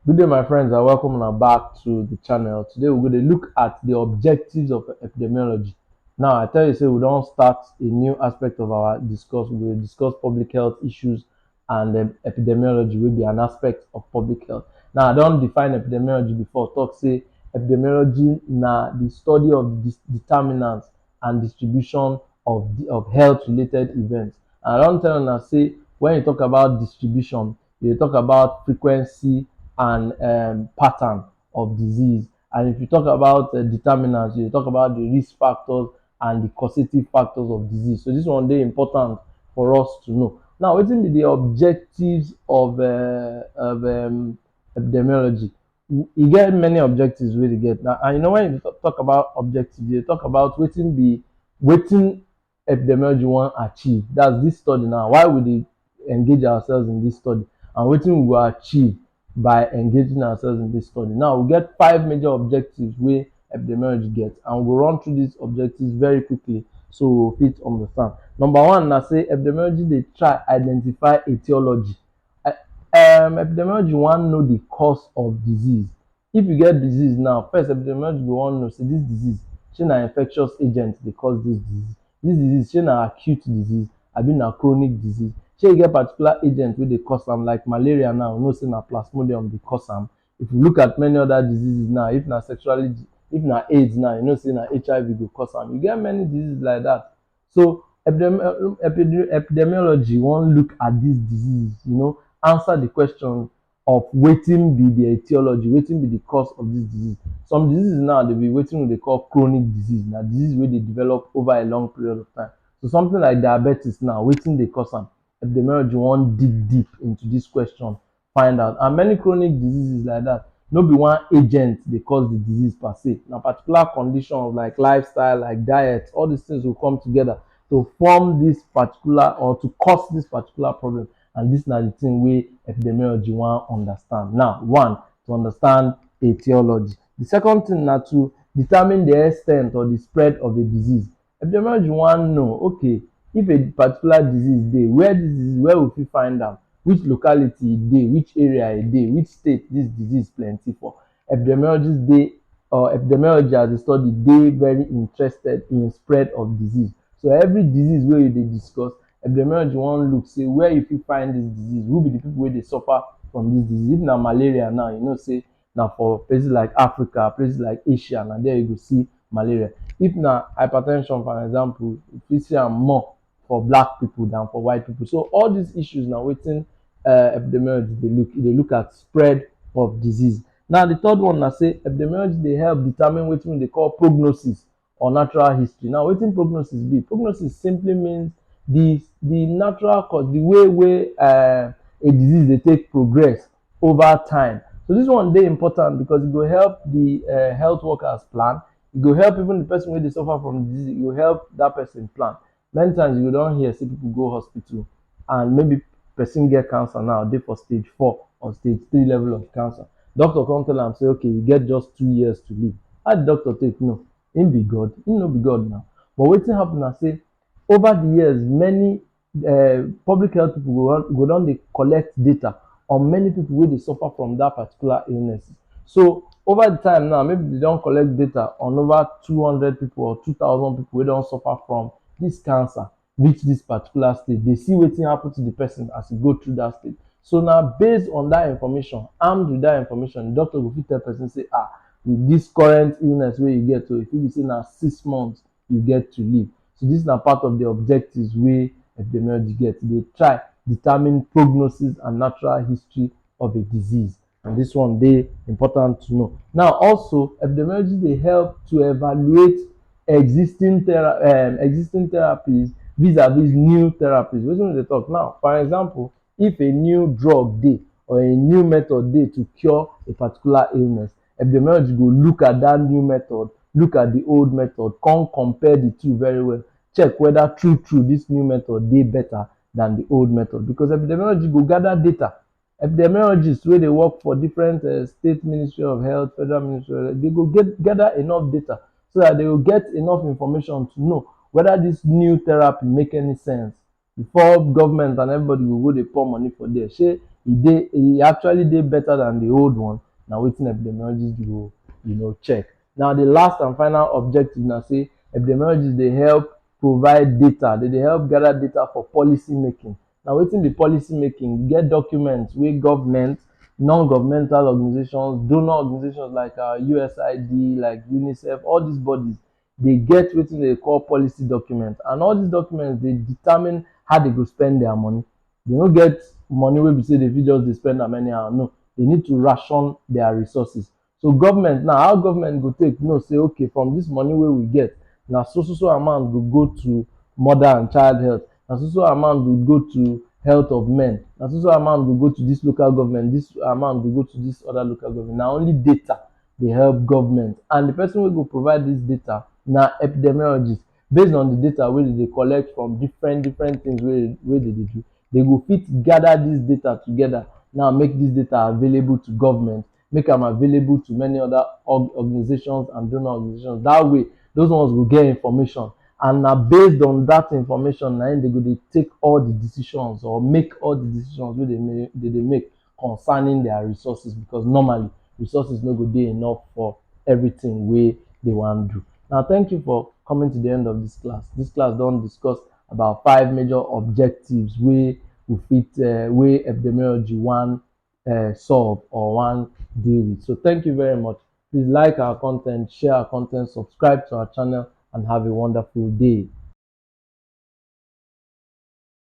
Good day, my friends, and welcome back to the channel. Today, we're going to look at the objectives of epidemiology. Now, I tell you, say we don't start a new aspect of our discourse. We will discuss public health issues, and epidemiology will be an aspect of public health. Now, I don't define epidemiology before. Talk say epidemiology na the study of the determinants and distribution of health-related events. And I don't tell you say when you talk about distribution, you talk about frequency and pattern of disease. And if you talk about determinants, you talk about the risk factors and the causative factors of disease. So this one dey important for us to know. Now, wetin be the objectives of epidemiology? E get many objectives wey dey get. Now, and you know when you talk about objectives, you talk about wetin epidemiology wan achieve. That's this study now. Why we dey engage ourselves in this study, and wetin we go achieve by engaging ourselves in this study. Now, we get 5 major objectives wey epidemiology get, and we go run through these objectives very quickly so we fit understand. Number one na say epidemiology dey try identify etiology. Epidemiology wan know the cause of disease. If you get disease now, first epidemiology go wan know say this disease shey na infectious agent dey cause this disease. This disease shey na acute disease abi na chronic disease. Shey e get particular agent wey dey cause am, like malaria now, we know say na plasmodium dey cause am. If you look at many other diseases now, if na AIDS now, you know say na HIV go cause am. You get many diseases like that. So epidemiology wan look at this disease, answer the question of wetin be the etiology, wetin be the cause of this disease. Some diseases now dey be wetin we dey call chronic disease, na disease wey dey develop over a long period of time. So something like diabetes now, wetin dey cause am? Epidemiology wan dig deep into this question, find out. And many chronic diseases like that, no be one agent dey cause the disease per se. Na particular condition like lifestyle, like diet, all these things will come together to form this particular or to cause this particular problem. And this na the thing wey epidemiology wan understand. Now, one, to understand etiology. The second thing na to determine the extent or the spread of a disease. Epidemiology wan know, okay, if a particular disease dey, where we fit find am, which locality e dey, which area e dey, which state this disease plenty for. Epidemiology as a study dey very interested in spread of disease. So every disease wey you dey discuss, epidemiology wan look say where you fit find this disease, who be the people wey dey suffer from this disease. If na malaria now, you know say na for places like Africa, places like Asia, na there you go see malaria. If na hypertension, for example, you fit see am more for black people than for white people. So all these issues na wetin epidemiology dey look. E dey look at spread of disease. Now, the third one na say epidemiology dey help determine wetin we dey call prognosis or natural history. Now, wetin prognosis be? Prognosis simply means the natural cause, the way a disease dey take progress over time. So this one dey important because e go help the health workers plan. E go help even the person wey dey suffer from the disease. E go help that person plan. Many times you don hear say people go hospital and maybe person get cancer now, dey for stage 4 or stage 3 level of cancer. Doctor come tell am say, okay, you get just 2 years to live. How the doctor take know? Him be God? Him no be God now. But wetin happen na say over the years, many public health people go don dey collect data on many people wey dey suffer from that particular illness. So over the time now, maybe they don collect data on over 200 people or 2,000 people wey don suffer from this cancer reach this particular stage. They see wetin happen to the person as e go through that stage. So now, based on that information, armed with that information, the doctor go fit tell person say, with this current illness wey you get, so if you be say na 6 months you get to live. So this na part of the objectives wey epidemiology get. Dey try determine prognosis and natural history of a disease. And this one dey important to know. Now, also epidemiology dey help to evaluate existing therapies vis-a-vis new therapies. Wetin we dey talk now? For example, if a new drug dey or a new method dey to cure a particular illness, epidemiology go look at that new method, look at the old method, come compare the two very well, check whether true this new method dey better than the old method. Because epidemiology go gather data. Epidemiologists wey dey work for different state ministry of health, federal ministry of health, they go gather enough data so that they will get enough information to know whether this new therapy make any sense before government and everybody will go dey pour money for there. Shey e actually dey better than the old one. Na wetin epidemiologists go check. Now the last and final objective na say epidemiologists dey help provide data, dey help gather data for policy making. Na wetin be policy making? E get documents wey government, non-governmental organizations, donor organizations like USAID, like UNICEF, all these bodies dey get wetin dey call policy documents, and all these documents dey determine how dey go spend their money. Dey no get money wey be say dey fit just dey spend am anyhow. No, dey need to ration their resources. So government now, how government go take know say okay, from this money wey we get, na so so so amount go go to mother and child health, na so so amount go go to health of men, na so so amount go go to this local government, this amount go go to this other local government. Na only data dey help government, and the person wey go provide this data na epidemiologist. Based on the data wey dey collect from different things wey dey do, dey go fit gather this data together, now make this data available to government, make am available to many other organizations and donor organizations. That way those ones go get information, and na based on that information na im dey go dey take all the decisions, or make all the decisions wey dey make concerning their resources, because normally resources no go dey enough for everything wey dey wan do. Now thank you for coming to the end of this class. This class don discuss about 5 major objectives wey we fit wey epidemiology wan solve or wan deal with. So thank you very much. Please like our content, share our content, subscribe to our channel, and have a wonderful day.